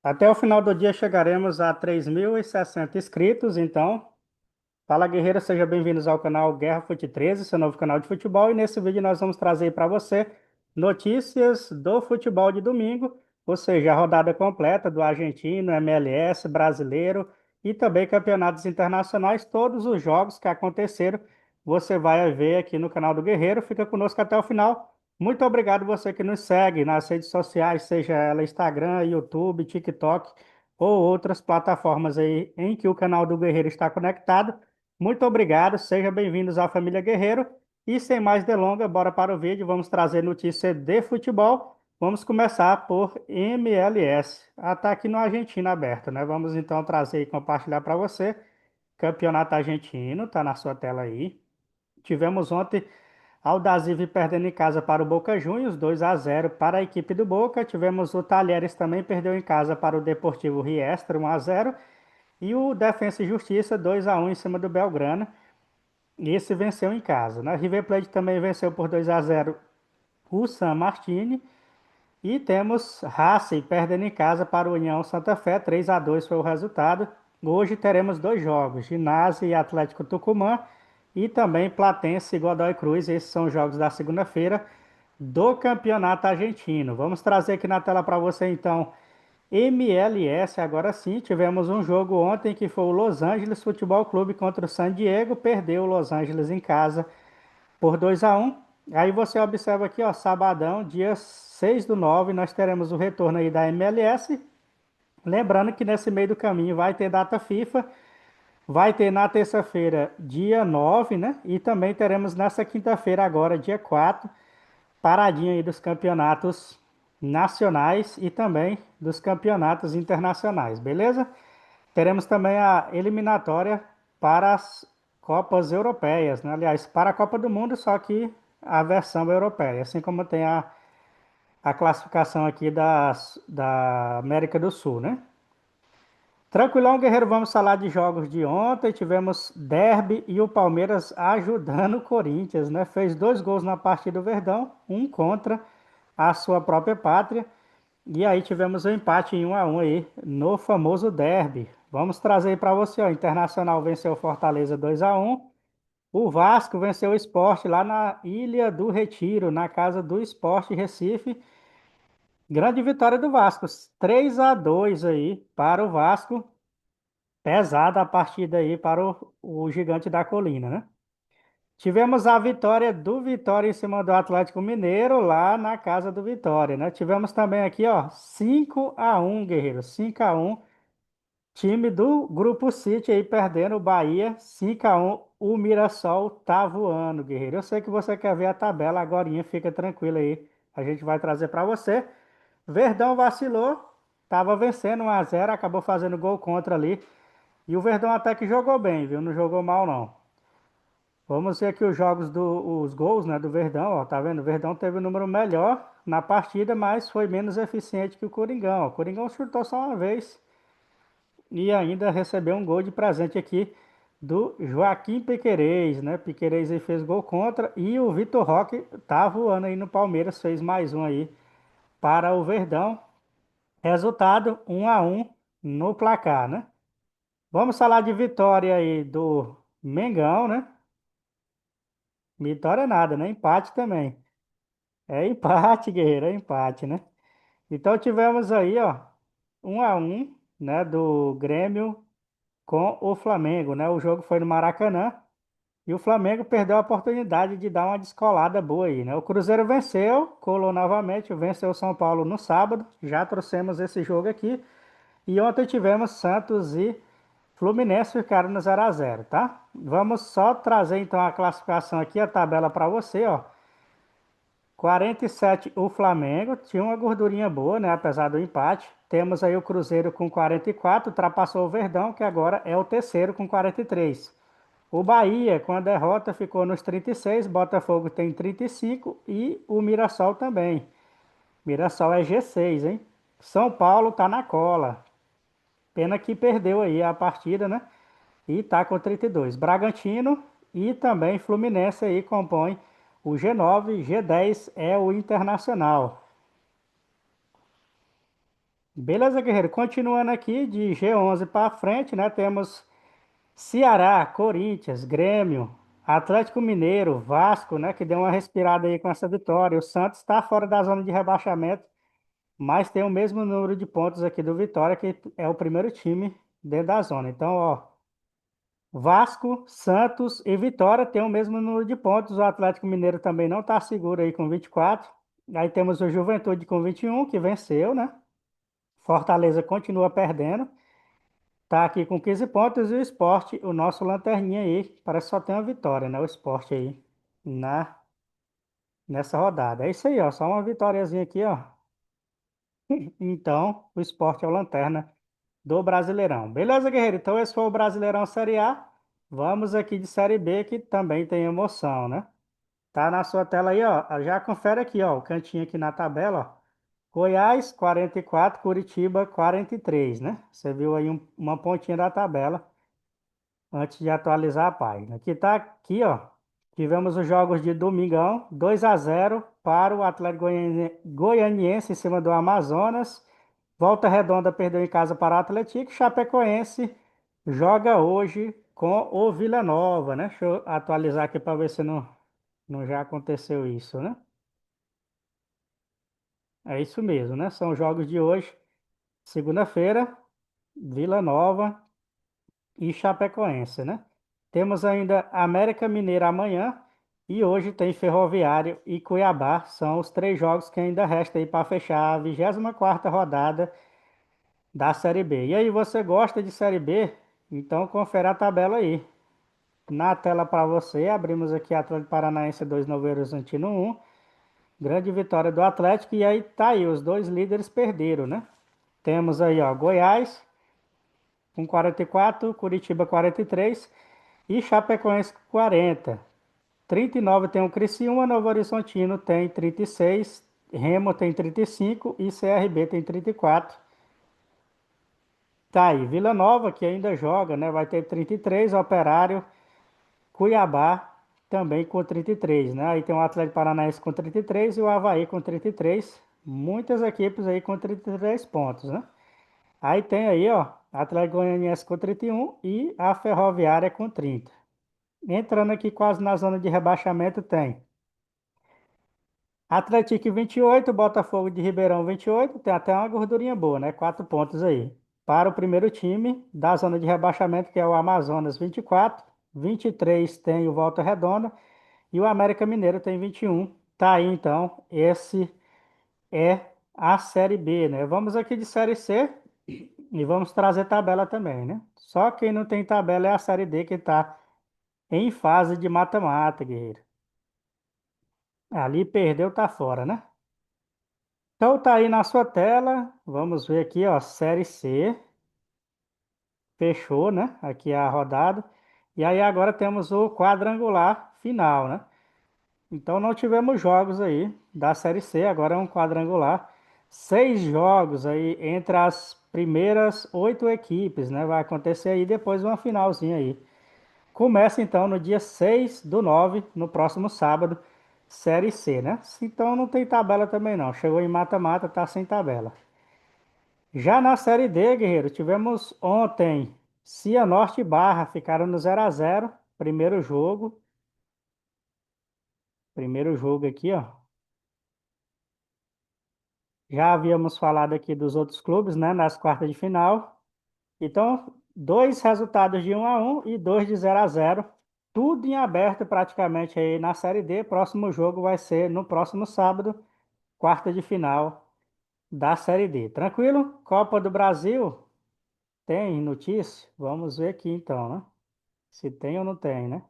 Até o final do dia chegaremos a 3.060 inscritos, então, fala guerreiro, sejam bem-vindos ao canal Guerra Fute 13, seu novo canal de futebol, e nesse vídeo nós vamos trazer para você notícias do futebol de domingo, ou seja, a rodada completa do argentino, MLS, brasileiro e também campeonatos internacionais, todos os jogos que aconteceram, você vai ver aqui no canal do Guerreiro, fica conosco até o final. Muito obrigado você que nos segue nas redes sociais, seja ela Instagram, YouTube, TikTok ou outras plataformas aí em que o canal do Guerreiro está conectado. Muito obrigado, sejam bem-vindos à família Guerreiro. E sem mais delongas, bora para o vídeo. Vamos trazer notícia de futebol. Vamos começar por MLS. Ataque no Argentina aberto, né? Vamos então trazer e compartilhar para você. Campeonato argentino, tá na sua tela aí. Tivemos ontem Aldosivi perdendo em casa para o Boca Juniors, 2-0 para a equipe do Boca. Tivemos o Talheres também perdeu em casa para o Deportivo Riestra, 1-0. E o Defensa e Justiça, 2-1 em cima do Belgrano. E esse venceu em casa, né? River Plate também venceu por 2-0 o San Martín. E temos Racing perdendo em casa para o União Santa Fé, 3-2 foi o resultado. Hoje teremos dois jogos, Ginásio e Atlético Tucumã, e também Platense e Godoy Cruz. Esses são os jogos da segunda-feira do Campeonato Argentino. Vamos trazer aqui na tela para você então MLS. Agora sim, tivemos um jogo ontem que foi o Los Angeles Futebol Clube contra o San Diego. Perdeu o Los Angeles em casa por 2-1. Aí você observa aqui, ó, sabadão, dia 6/9, nós teremos o retorno aí da MLS. Lembrando que nesse meio do caminho vai ter data FIFA, vai ter na terça-feira, dia 9, né? E também teremos nessa quinta-feira, agora, dia 4, paradinha aí dos campeonatos nacionais e também dos campeonatos internacionais, beleza? Teremos também a eliminatória para as Copas Europeias, né? Aliás, para a Copa do Mundo, só que a versão europeia, assim como tem a classificação aqui da América do Sul, né? Tranquilão, guerreiro, vamos falar de jogos de ontem. Tivemos Derby e o Palmeiras ajudando o Corinthians, né? Fez dois gols na partida do Verdão, um contra a sua própria pátria. E aí tivemos um empate em 1-1 aí no famoso Derby. Vamos trazer para você, ó. Internacional venceu o Fortaleza 2-1. O Vasco venceu o Sport lá na Ilha do Retiro, na casa do Sport Recife. Grande vitória do Vasco, 3-2 aí para o Vasco. Pesada a partida aí para o Gigante da Colina, né? Tivemos a vitória do Vitória em cima do Atlético Mineiro lá na casa do Vitória, né? Tivemos também aqui, ó, 5-1, guerreiro, 5-1. Time do Grupo City aí perdendo o Bahia, 5-1. O Mirassol tá voando, guerreiro. Eu sei que você quer ver a tabela agorinha, fica tranquilo aí. A gente vai trazer para você. Verdão vacilou, tava vencendo 1-0, acabou fazendo gol contra ali. E o Verdão até que jogou bem, viu? Não jogou mal não. Vamos ver aqui os jogos os gols, né, do Verdão, ó, tá vendo? O Verdão teve um número melhor na partida, mas foi menos eficiente que o Coringão. O Coringão chutou só uma vez e ainda recebeu um gol de presente aqui do Joaquim Piquerez, né? Piquerez aí fez gol contra e o Vitor Roque tá voando aí no Palmeiras, fez mais um aí para o Verdão. Resultado 1-1 no placar, né? Vamos falar de vitória aí do Mengão, né? Vitória nada, né? Empate também. É empate, guerreiro, é empate, né? Então tivemos aí, ó, 1-1, né, do Grêmio com o Flamengo, né? O jogo foi no Maracanã e o Flamengo perdeu a oportunidade de dar uma descolada boa aí, né? O Cruzeiro venceu, colou novamente, venceu o São Paulo no sábado. Já trouxemos esse jogo aqui. E ontem tivemos Santos e Fluminense ficaram no 0-0, tá? Vamos só trazer então a classificação aqui, a tabela para você, ó. 47 o Flamengo, tinha uma gordurinha boa, né? Apesar do empate. Temos aí o Cruzeiro com 44, ultrapassou o Verdão, que agora é o terceiro com 43. O Bahia, com a derrota, ficou nos 36, Botafogo tem 35 e o Mirassol também. Mirassol é G6, hein? São Paulo tá na cola. Pena que perdeu aí a partida, né? E tá com 32. Bragantino e também Fluminense aí compõem o G9, G10 é o Internacional. Beleza, guerreiro? Continuando aqui de G11 para frente, né? Temos Ceará, Corinthians, Grêmio, Atlético Mineiro, Vasco, né? Que deu uma respirada aí com essa vitória. O Santos está fora da zona de rebaixamento, mas tem o mesmo número de pontos aqui do Vitória, que é o primeiro time dentro da zona. Então, ó, Vasco, Santos e Vitória têm o mesmo número de pontos. O Atlético Mineiro também não está seguro aí com 24. Aí temos o Juventude com 21, que venceu, né? Fortaleza continua perdendo. Tá aqui com 15 pontos e o Sport, o nosso lanterninha aí, parece que só tem uma vitória, né? O Sport aí na nessa rodada. É isso aí, ó, só uma vitóriazinha aqui, ó. Então, o Sport é o lanterna do Brasileirão. Beleza, guerreiro? Então esse foi o Brasileirão Série A. Vamos aqui de Série B, que também tem emoção, né? Tá na sua tela aí, ó. Já confere aqui, ó, o cantinho aqui na tabela, ó. Goiás 44, Curitiba 43, né? Você viu aí uma pontinha da tabela antes de atualizar a página. Aqui tá aqui, ó. Tivemos os jogos de domingão, 2-0 para o Atlético Goianiense em cima do Amazonas. Volta Redonda perdeu em casa para o Atlético. Chapecoense joga hoje com o Vila Nova, né? Deixa eu atualizar aqui para ver se não já aconteceu isso, né? É isso mesmo, né? São os jogos de hoje, segunda-feira, Vila Nova e Chapecoense, né? Temos ainda América Mineira amanhã e hoje tem Ferroviário e Cuiabá. São os três jogos que ainda resta aí para fechar a 24ª rodada da Série B. E aí, você gosta de Série B? Então confere a tabela aí. Na tela para você, abrimos aqui Atlético Paranaense 2, Novo Horizontino 1. Grande vitória do Atlético. E aí tá aí, os dois líderes perderam, né? Temos aí, ó, Goiás com 44, Curitiba 43 e Chapecoense 40. 39 tem o Criciúma, Novo Horizontino tem 36, Remo tem 35 e CRB tem 34. Tá aí, Vila Nova que ainda joga, né? Vai ter 33, Operário, Cuiabá também com 33, né? Aí tem o Atlético Paranaense com 33 e o Avaí com 33. Muitas equipes aí com 33 pontos, né? Aí tem aí, ó, Atlético Goianiense com 31 e a Ferroviária com 30. Entrando aqui quase na zona de rebaixamento tem Atlético 28, Botafogo de Ribeirão 28, tem até uma gordurinha boa, né? 4 pontos aí. Para o primeiro time da zona de rebaixamento, que é o Amazonas 24, 23 tem o Volta Redonda e o América Mineiro tem 21. Tá aí então, esse é a Série B, né? Vamos aqui de Série C e vamos trazer tabela também, né? Só quem não tem tabela é a Série D que está em fase de mata-mata, guerreiro. Ali perdeu, tá fora, né? Então tá aí na sua tela. Vamos ver aqui, ó, Série C. Fechou, né? Aqui é a rodada. E aí agora temos o quadrangular final, né? Então não tivemos jogos aí da Série C, agora é um quadrangular. 6 jogos aí entre as primeiras 8 equipes, né? Vai acontecer aí depois uma finalzinha aí. Começa então no dia 6/9, no próximo sábado, Série C, né? Então não tem tabela também não. Chegou em mata-mata, tá sem tabela. Já na Série D, guerreiro, tivemos ontem Cianorte e Barra, ficaram no 0-0. Primeiro jogo. Primeiro jogo aqui, ó. Já havíamos falado aqui dos outros clubes, né? Nas quartas de final. Então, dois resultados de 1-1 e dois de 0-0. Tudo em aberto praticamente aí na Série D. Próximo jogo vai ser no próximo sábado, quarta de final da Série D. Tranquilo? Copa do Brasil, tem notícia? Vamos ver aqui então, né? Se tem ou não tem, né?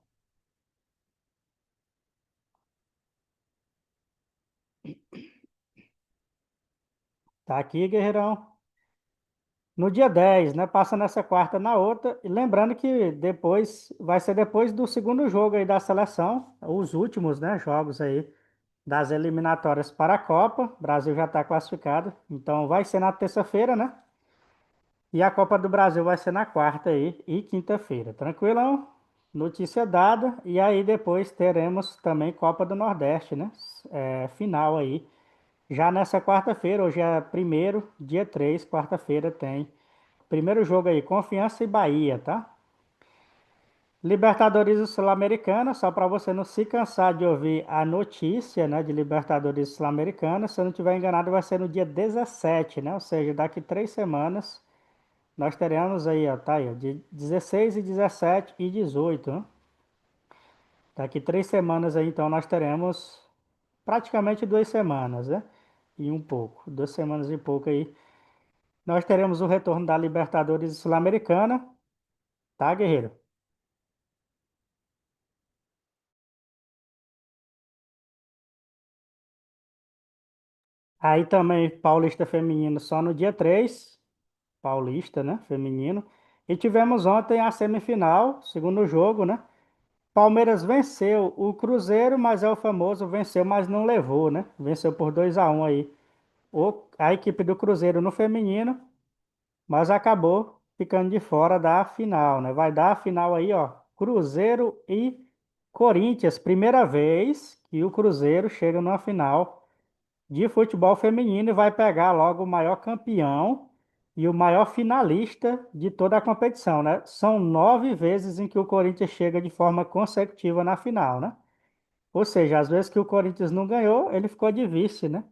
Tá aqui, guerreirão. No dia 10, né? Passa nessa quarta na outra. E lembrando que depois vai ser depois do segundo jogo aí da seleção, os últimos, né, jogos aí das eliminatórias para a Copa. O Brasil já está classificado, então vai ser na terça-feira, né? E a Copa do Brasil vai ser na quarta aí e quinta-feira. Tranquilão? Notícia dada. E aí depois teremos também Copa do Nordeste, né? Final aí. Já nessa quarta-feira, hoje é primeiro, dia 3, quarta-feira tem primeiro jogo aí, Confiança e Bahia, tá? Libertadores e Sul-Americana, só para você não se cansar de ouvir a notícia, né, de Libertadores e Sul-Americana, se eu não estiver enganado, vai ser no dia 17, né? Ou seja, daqui 3 semanas, nós teremos aí, ó, tá aí, ó, de 16 e 17 e 18, né? Daqui 3 semanas aí, então, nós teremos praticamente 2 semanas, né? E um pouco, 2 semanas e pouco aí. Nós teremos o retorno da Libertadores e Sul-Americana, tá, guerreiro? Aí também Paulista Feminino só no dia 3, Paulista, né? Feminino. E tivemos ontem a semifinal, segundo jogo, né? Palmeiras venceu o Cruzeiro, mas é o famoso venceu, mas não levou, né? Venceu por 2-1 aí. A equipe do Cruzeiro no feminino, mas acabou ficando de fora da final, né? Vai dar a final aí, ó. Cruzeiro e Corinthians, primeira vez que o Cruzeiro chega numa final de futebol feminino e vai pegar logo o maior campeão e o maior finalista de toda a competição, né? São 9 vezes em que o Corinthians chega de forma consecutiva na final, né? Ou seja, às vezes que o Corinthians não ganhou, ele ficou de vice, né?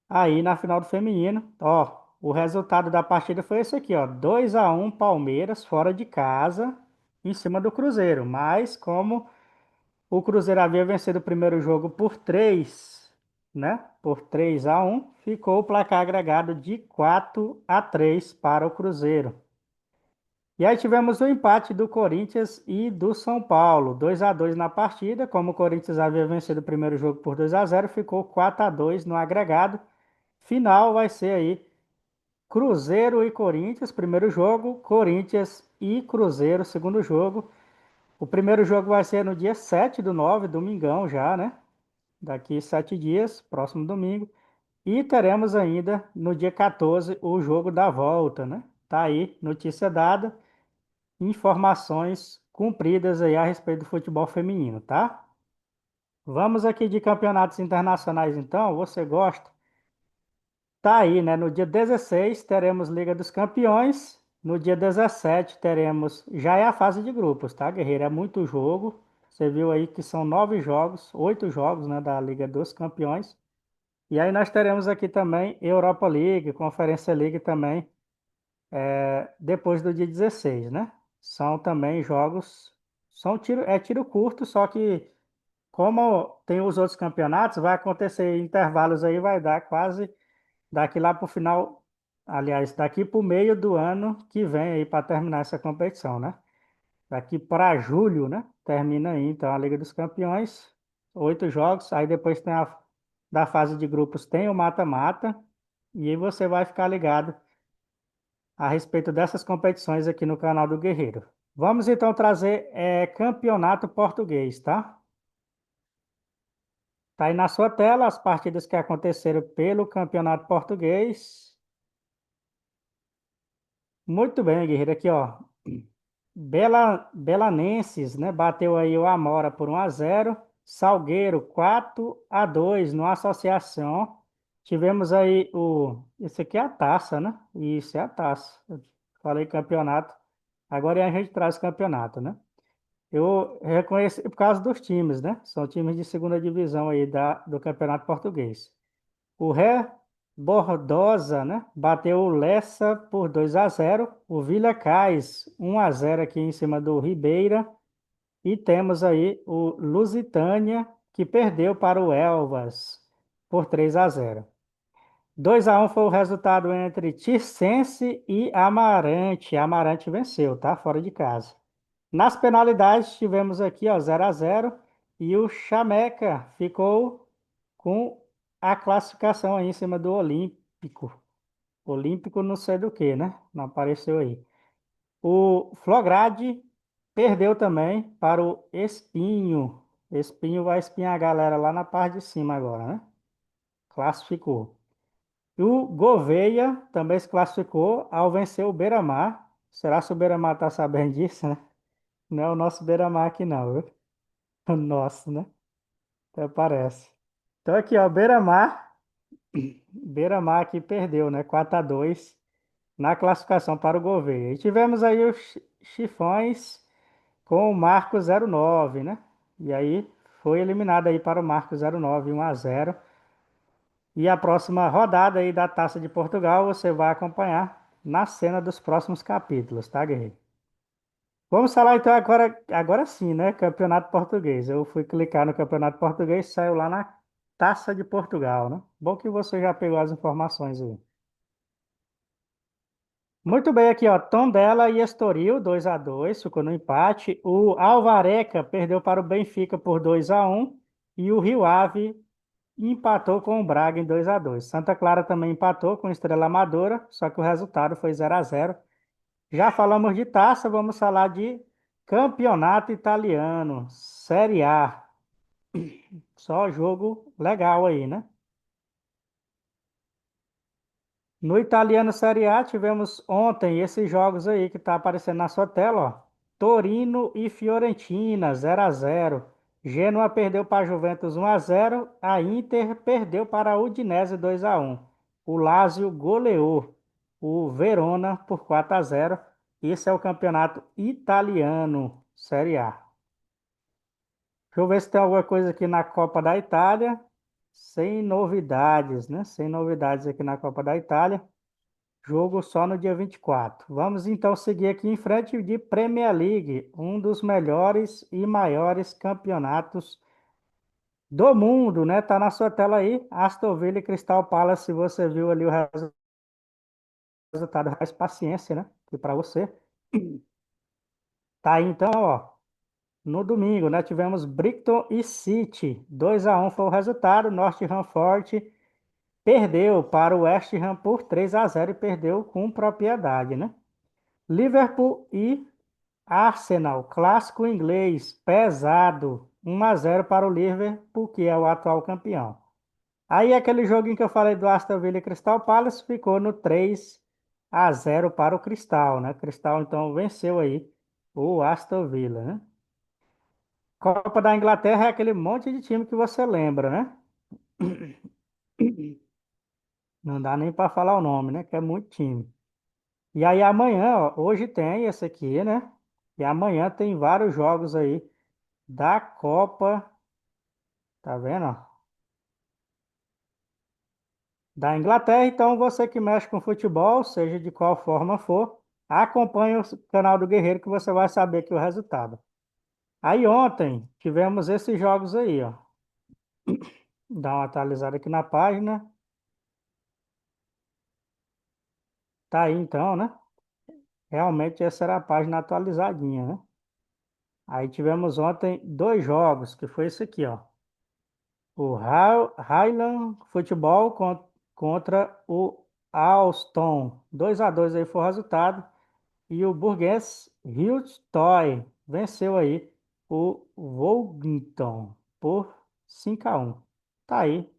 Aí na final do feminino, ó, o resultado da partida foi esse aqui, ó, 2-1 Palmeiras fora de casa em cima do Cruzeiro, mas como o Cruzeiro havia vencido o primeiro jogo por 3, né? Por 3-1. Ficou o placar agregado de 4-3 para o Cruzeiro. E aí tivemos o empate do Corinthians e do São Paulo, 2-2 na partida. Como o Corinthians havia vencido o primeiro jogo por 2-0, ficou 4-2 no agregado. Final vai ser aí Cruzeiro e Corinthians, primeiro jogo, Corinthians e Cruzeiro, segundo jogo. O primeiro jogo vai ser no dia 7/9, domingão já, né? Daqui 7 dias, próximo domingo. E teremos ainda no dia 14 o jogo da volta, né? Tá aí, notícia dada, informações cumpridas aí a respeito do futebol feminino, tá? Vamos aqui de campeonatos internacionais então, você gosta? Tá aí, né? No dia 16 teremos Liga dos Campeões, no dia 17 teremos, já é a fase de grupos, tá, guerreiro? É muito jogo. Você viu aí que são 9 jogos, 8 jogos, né, da Liga dos Campeões. E aí nós teremos aqui também Europa League, Conferência League também, depois do dia 16, né? São também jogos, é tiro curto, só que como tem os outros campeonatos, vai acontecer intervalos aí, vai dar quase daqui lá para o final, aliás, daqui para o meio do ano que vem aí para terminar essa competição, né? Daqui para julho, né? Termina aí, então, a Liga dos Campeões, 8 jogos, aí depois tem da fase de grupos, tem o mata-mata, e aí você vai ficar ligado a respeito dessas competições aqui no canal do Guerreiro. Vamos então trazer campeonato português, tá? Tá aí na sua tela as partidas que aconteceram pelo campeonato português. Muito bem, Guerreiro, aqui ó. Belanenses, né? Bateu aí o Amora por 1-0. Salgueiro 4-2 no Associação. Tivemos aí esse aqui é a taça, né? Isso é a taça. Eu falei campeonato. Agora a gente traz campeonato, né? Eu reconheci por causa dos times, né? São times de segunda divisão aí do Campeonato Português. O Ré Bordosa, né? Bateu o Lessa por 2-0. O Vila Cais 1-0 aqui em cima do Ribeira. E temos aí o Lusitânia, que perdeu para o Elvas por 3-0. 2-1 foi o resultado entre Tirsense e Amarante. Amarante venceu, tá? Fora de casa. Nas penalidades, tivemos aqui, ó, 0-0. E o Chameca ficou com a classificação aí em cima do Olímpico. Olímpico não sei do que, né? Não apareceu aí. O Flograde perdeu também para o Espinho. Espinho vai espinhar a galera lá na parte de cima agora, né? Classificou. E o Gouveia também se classificou ao vencer o Beira-Mar. Será que o Beira-Mar tá sabendo disso, né? Não é o nosso Beira-Mar aqui não, viu? O nosso, né? Até parece. Então aqui, ó, Beira-Mar. Beira-Mar aqui perdeu, né? 4-2 na classificação para o Gouveia. E tivemos aí os Chifões com o Marco 09, né? E aí foi eliminado aí para o Marco 09, 1-0. E a próxima rodada aí da Taça de Portugal você vai acompanhar na cena dos próximos capítulos, tá, guerreiro? Vamos falar então agora sim, né? Campeonato Português. Eu fui clicar no Campeonato Português, saiu lá na Taça de Portugal, né? Bom que você já pegou as informações aí. Muito bem aqui, ó. Tondela e Estoril, 2-2, ficou no empate. O Alvareca perdeu para o Benfica por 2-1 e o Rio Ave empatou com o Braga em 2-2. Santa Clara também empatou com o Estrela Amadora, só que o resultado foi 0-0. Já falamos de taça, vamos falar de campeonato italiano, Série A. Só jogo legal aí, né? No italiano Série A, tivemos ontem esses jogos aí que tá aparecendo na sua tela, ó. Torino e Fiorentina, 0-0. Genoa perdeu para a Juventus 1-0. A Inter perdeu para a Udinese 2-1. O Lazio goleou o Verona por 4-0. Esse é o campeonato italiano, Série A. Deixa eu ver se tem alguma coisa aqui na Copa da Itália. Sem novidades, né? Sem novidades aqui na Copa da Itália. Jogo só no dia 24. Vamos então seguir aqui em frente de Premier League, um dos melhores e maiores campeonatos do mundo, né? Tá na sua tela aí, Aston Villa e Crystal Palace. Se você viu ali o resultado, faz paciência, né? Que para você. Tá aí então, ó. No domingo, né? Tivemos Brighton e City. 2-1 foi o resultado. Nottingham Forest perdeu para o West Ham por 3-0 e perdeu com propriedade, né? Liverpool e Arsenal, clássico inglês, pesado, 1-0 para o Liverpool, que é o atual campeão. Aí aquele joguinho que eu falei do Aston Villa e Crystal Palace ficou no 3-0 para o Crystal, né? Crystal então venceu aí o Aston Villa, né? Copa da Inglaterra é aquele monte de time que você lembra, né? Não dá nem para falar o nome, né? Que é muito time. E aí amanhã, ó, hoje tem esse aqui, né? E amanhã tem vários jogos aí da Copa, tá vendo? Ó? Da Inglaterra. Então, você que mexe com futebol, seja de qual forma for, acompanhe o canal do Guerreiro que você vai saber que o resultado. Aí ontem tivemos esses jogos aí, ó. Dá uma atualizada aqui na página. Tá aí então, né? Realmente essa era a página atualizadinha, né? Aí tivemos ontem dois jogos, que foi esse aqui, ó. O Highland Futebol contra o Alston. 2-2 aí foi o resultado. E o burguês Toy venceu aí o Wolverhampton por 5-1. Tá aí.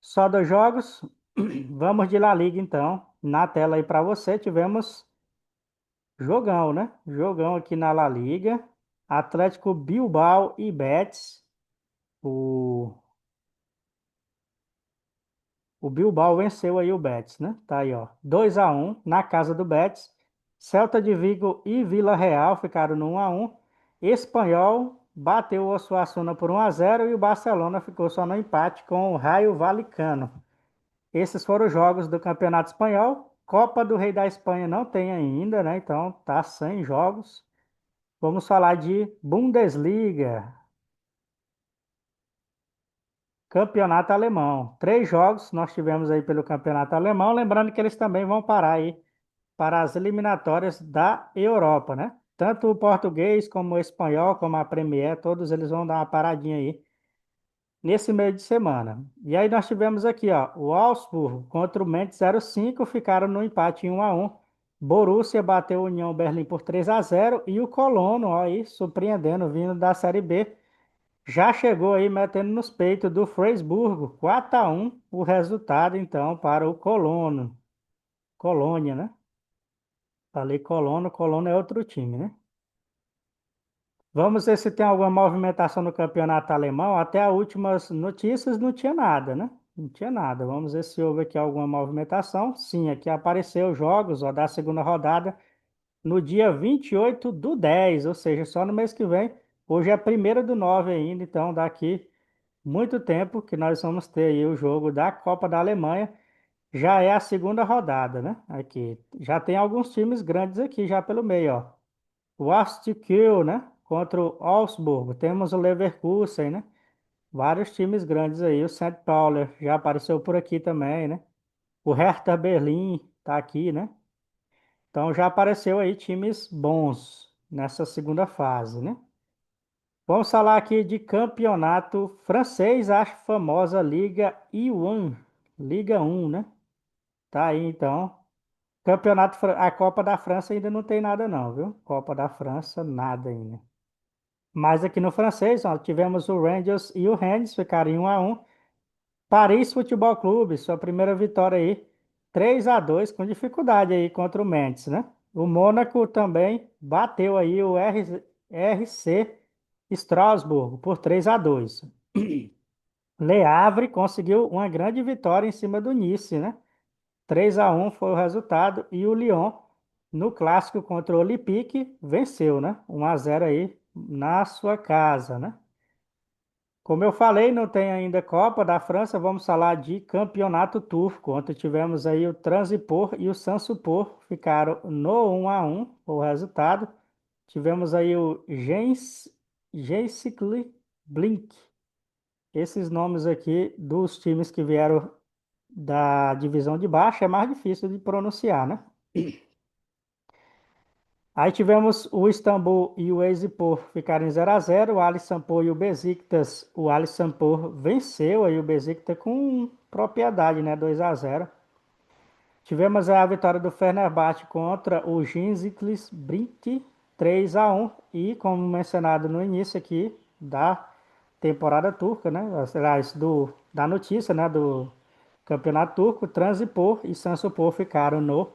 Só dois jogos. Vamos de La Liga então. Na tela aí para você tivemos jogão, né? Jogão aqui na La Liga. Atlético Bilbao e Betis. O O Bilbao venceu aí o Betis, né? Tá aí, ó. 2-1 na casa do Betis. Celta de Vigo e Vila Real ficaram no 1-1. Espanhol bateu o Osasuna por 1-0 e o Barcelona ficou só no empate com o Raio Valecano. Esses foram os jogos do Campeonato Espanhol. Copa do Rei da Espanha não tem ainda, né? Então tá sem jogos. Vamos falar de Bundesliga. Campeonato Alemão. Três jogos nós tivemos aí pelo Campeonato Alemão. Lembrando que eles também vão parar aí para as eliminatórias da Europa, né? Tanto o português como o espanhol, como a Premier, todos eles vão dar uma paradinha aí nesse meio de semana. E aí nós tivemos aqui, ó, o Augsburg contra o Mainz 05 ficaram no empate em 1-1. Borussia bateu o União Berlim por 3-0 e o Colono, ó, aí surpreendendo, vindo da Série B, já chegou aí metendo nos peitos do Freiburg, 4-1 o resultado então para o Colono. Colônia, né? Falei Colono, Colono é outro time, né? Vamos ver se tem alguma movimentação no campeonato alemão. Até as últimas notícias não tinha nada, né? Não tinha nada. Vamos ver se houve aqui alguma movimentação. Sim, aqui apareceu os jogos, ó, da segunda rodada no dia 28/10, ou seja, só no mês que vem. Hoje é 1º do 9 ainda, então daqui muito tempo que nós vamos ter aí o jogo da Copa da Alemanha. Já é a segunda rodada, né? Aqui. Já tem alguns times grandes aqui já pelo meio, ó. O Aston Kiel, né? Contra o Augsburg. Temos o Leverkusen, né? Vários times grandes aí. O St. Pauli já apareceu por aqui também, né? O Hertha Berlim tá aqui, né? Então já apareceu aí times bons nessa segunda fase, né? Vamos falar aqui de campeonato francês, a famosa Liga I1, Liga 1, né? Tá aí então. A Copa da França ainda não tem nada não, viu? Copa da França, nada ainda. Mas aqui no francês, ó, tivemos o Rangers e o Rennes, ficaram em 1-1. Paris Futebol Clube, sua primeira vitória aí, 3-2 com dificuldade aí contra o Mendes, né? O Mônaco também bateu aí o RC Strasbourg por 3-2. Le Havre conseguiu uma grande vitória em cima do Nice, né? 3-1 foi o resultado e o Lyon no clássico contra o Olympique venceu, né? 1-0 aí na sua casa, né? Como eu falei, não tem ainda Copa da França, vamos falar de Campeonato Turco. Ontem tivemos aí o Transpor e o Sanspor, ficaram no 1-1 o resultado. Tivemos aí o Gençlik Blink. Esses nomes aqui dos times que vieram da divisão de baixo é mais difícil de pronunciar, né? Aí tivemos o Istambul e o Eyüpspor ficarem 0-0. O Alişanpor e o Beşiktaş. O Alişanpor venceu aí o Beşiktaş com propriedade, né? 2-0. Tivemos a vitória do Fenerbahçe contra o Gençlerbirlik 3-1. E como mencionado no início aqui da temporada turca, né? Aliás, da notícia, né? Do Campeonato Turco, Transpor e Sanspor ficaram no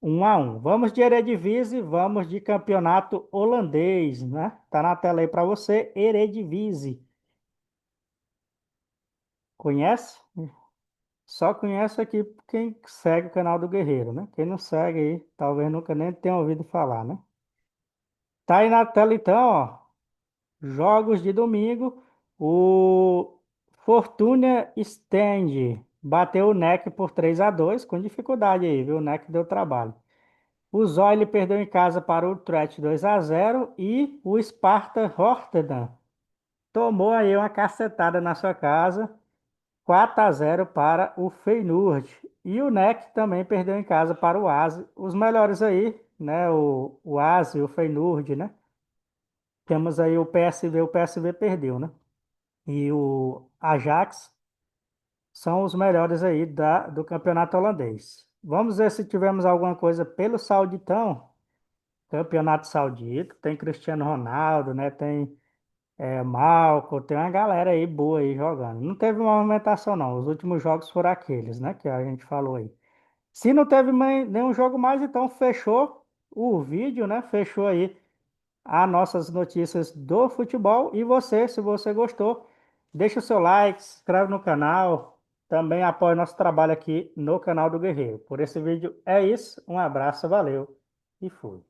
1-1. Vamos de Eredivisie, vamos de campeonato holandês, né? Tá na tela aí para você, Eredivisie. Conhece? Só conhece aqui quem segue o canal do Guerreiro, né? Quem não segue aí, talvez nunca nem tenha ouvido falar, né? Tá aí na tela então, ó. Jogos de domingo. O Fortuna Stend bateu o NEC por 3-2, com dificuldade aí, viu? O NEC deu trabalho. O Zóio perdeu em casa para o Utrecht 2-0 e o Sparta Rotterdam tomou aí uma cacetada na sua casa 4-0 para o Feyenoord. E o NEC também perdeu em casa para o ASI. Os melhores aí, né? O ASI, o Feyenoord, né? Temos aí o PSV perdeu, né? E o Ajax são os melhores aí do campeonato holandês. Vamos ver se tivemos alguma coisa pelo Sauditão. Campeonato Saudita, tem Cristiano Ronaldo, né? Tem Malcom, tem uma galera aí boa aí jogando. Não teve movimentação não, os últimos jogos foram aqueles, né? Que a gente falou aí. Se não teve nenhum jogo mais, então fechou o vídeo, né? Fechou aí as nossas notícias do futebol. E você, se você gostou, deixa o seu like, se inscreve no canal. Também apoia nosso trabalho aqui no canal do Guerreiro. Por esse vídeo é isso. Um abraço, valeu e fui.